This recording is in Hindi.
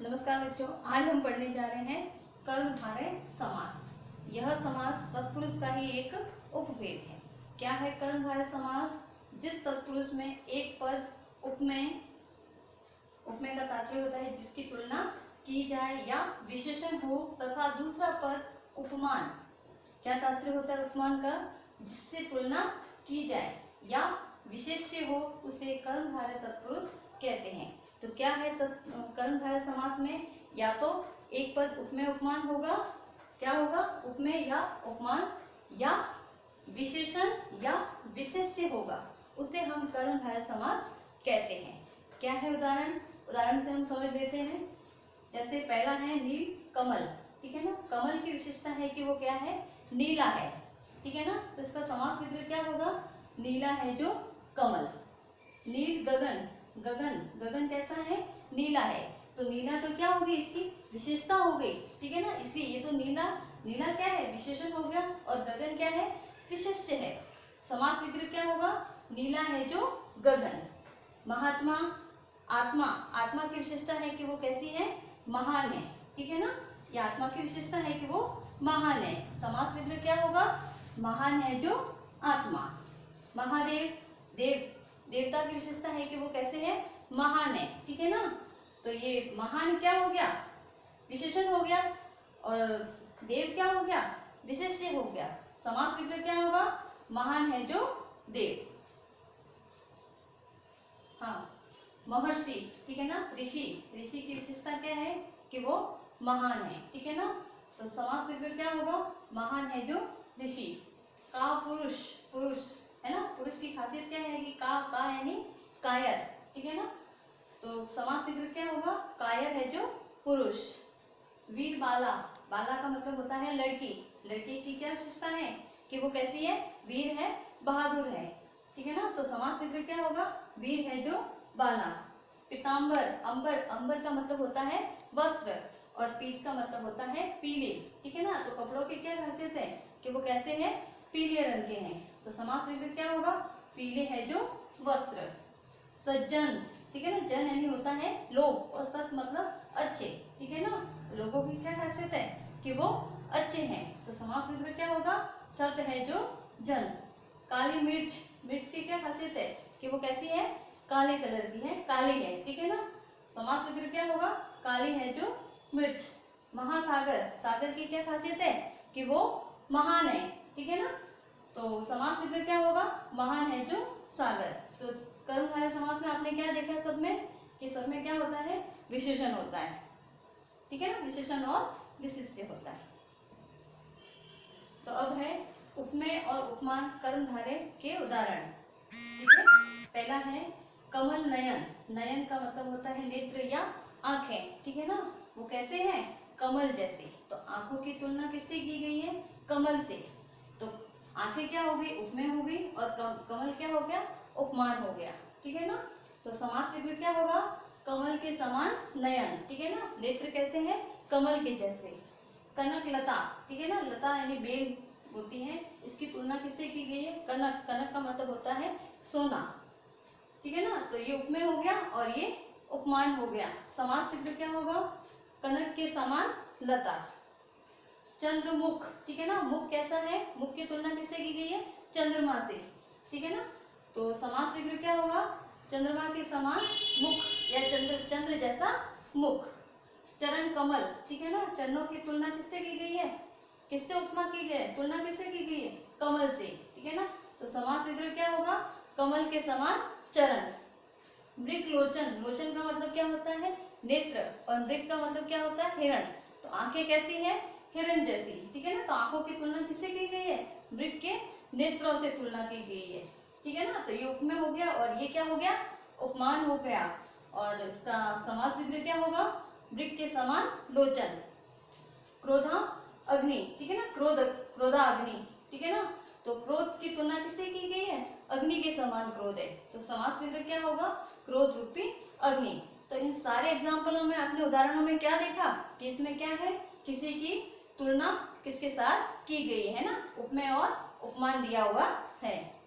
नमस्कार बच्चों, आज हम पढ़ने जा रहे हैं कर्मधारय समास। यह समास तत्पुरुष का ही एक उपभेद है। क्या है कर्मधारय समास? जिस तत्पुरुष में एक पद उपमेय का तात्पर्य होता है जिसकी तुलना की जाए या विशेषण हो, तथा दूसरा पद उपमान। क्या तात्पर्य होता है उपमान का? जिससे तुलना की जाए या विशेष्य हो, उसे कर्मधारय तत्पुरुष कहते हैं। तो क्या है कर्मधारय समास में? या तो एक पद उपमेय उपमान होगा, क्या होगा? उपमेय या उपमान, या विशेषण या विशेष्य होगा, उसे हम कर्मधारय समास कहते हैं। क्या है उदाहरण से हम समझ लेते हैं। जैसे पहला है नील कमल, ठीक है ना। कमल की विशेषता है कि वो क्या है? नीला है, ठीक है ना। तो इसका समास विग्रह क्या होगा? नीला है जो कमल। नील गगन, गगन कैसा है? नीला है। तो नीला तो क्या होगी? इसकी विशेषता हो गई, ठीक है ना। इसलिए ये तो नीला क्या है? विशेषण हो गया, और गगन क्या है? विशेष्य है। समास विग्रह क्या होगा? नीला है जो गगन। महात्मा, आत्मा की विशेषता है कि वो कैसी है? महान है, ठीक है ना। ये आत्मा की विशेषता है कि वो महान है। समास विग्रह क्या होगा? महान है जो आत्मा। महादेव, देवता की विशेषता है कि वो कैसे है? महान है, ठीक है ना। तो ये महान क्या हो गया? विशेषण हो गया, और देव क्या हो गया? विशेष्य हो गया। समास विग्रह क्या होगा? महान है जो देव। हाँ, महर्षि, ठीक है ना। ऋषि की विशेषता क्या है? कि वो महान है, ठीक है ना। तो समास विग्रह क्या होगा? महान है जो ऋषि। का पुरुष है ना। पुरुष की खासियत क्या है कि का यानी कायर, ठीक है ना। तो समास विग्रह क्या होगा? कायर है जो पुरुष। वीर बाला का मतलब होता है लड़की की क्या विशेषता है? कि वो कैसी है? वीर है, बहादुर है, ठीक है ना। तो समास विग्रह क्या होगा? वीर है जो बाला। पीतांबर, अंबर का मतलब होता है वस्त्र, और पीत का मतलब होता है पीले, ठीक है ना। तो कपड़ों की क्या खासियत है? कि वो कैसे हैं? पीले रंग के हैं। तो समास विग्रह क्या होगा? पीले है जो वस्त्र। सज्जन, ठीक है ना। जन यानी होता है लोग, और सत मतलब अच्छे, ठीक है ना। लोगों की क्या खासियत है? कि वो अच्छे हैं। तो समास विग्रह क्या होगा? सत है जो जन। काली मिर्च की क्या खासियत है? कि वो कैसी है? काले कलर की है, काली है, ठीक है ना। समास विग्रह क्या होगा? काली है जो मिर्च। सागर की क्या खासियत है? कि वो महान है, ठीक है ना। तो समास विग्रह क्या होगा? महान है जो सागर। तो कर्मधारय समास में आपने क्या देखा? सब में कि सब में क्या होता है? विशेषण होता है, ठीक है ना। विशेषण और विशेष्य होता है। तो अब है उपमेय और उपमान कर्मधारय के उदाहरण, ठीक है। पहला है कमल नयन का मतलब होता है नेत्र या आंखें, ठीक है ना। वो कैसे है? कमल जैसे। तो आंखों की तुलना किससे की गई है? कमल से। तो आंखें क्या हो गई? उपमेय हो गई, और कमल क्या हो गया? उपमान हो गया, ठीक है ना। तो समास विग्रह क्या होगा? कमल के समान नयन, ठीक है ना। नेत्र कैसे है? कमल के जैसे। कनक लता, ठीक है ना। लता यानी बेल होती है, इसकी तुलना किससे की गई है? कनक का मतलब होता है सोना, ठीक है ना। तो ये उपमेय हो गया और ये उपमान हो गया। समास विग्रह क्या होगा? कनक के समान लता। चंद्रमुख, ठीक है ना। मुख कैसा है? मुख की तुलना किससे की गई है? चंद्रमा से, ठीक है ना। तो समास विग्रह क्या होगा? चंद्रमा के समान मुख, या चंद्र जैसा मुख। चरण कमल, ठीक है ना। चरणों की तुलना किससे की गई है? किससे उपमा की गई है? तुलना किससे की गई है? कमल से, ठीक है ना। तो समास विग्रह क्या होगा? कमल के समान चरण। मृग लोचन का मतलब क्या होता है? नेत्र, और मृग का मतलब क्या होता है? हिरण। तो आंखें कैसी है? हिरण जैसी, ठीक है ना। तो आंखों की तुलना किससे की गई है? मृग के नेत्रों से तुलना की गई है, ठीक है ना। तो ये उपमेय हो गया, और ये क्या हो गया? उपमान हो गया। और इसका समास विग्रह क्या होगा? मृग के समान लोचन। क्रोधा अग्नि, ठीक है ना। क्रोधा अग्नि, ठीक है ना। तो क्रोध की तुलना किससे की गई है? अग्नि के समान क्रोध है। तो समास विग्रह क्या होगा? क्रोध रूपी अग्नि। तो इन सारे एग्जाम्पलों में, अपने उदाहरणों में क्या देखा? कि इसमें क्या है? किसी की तुलना किसके साथ की गई है ना। उपमेय और उपमान दिया हुआ है।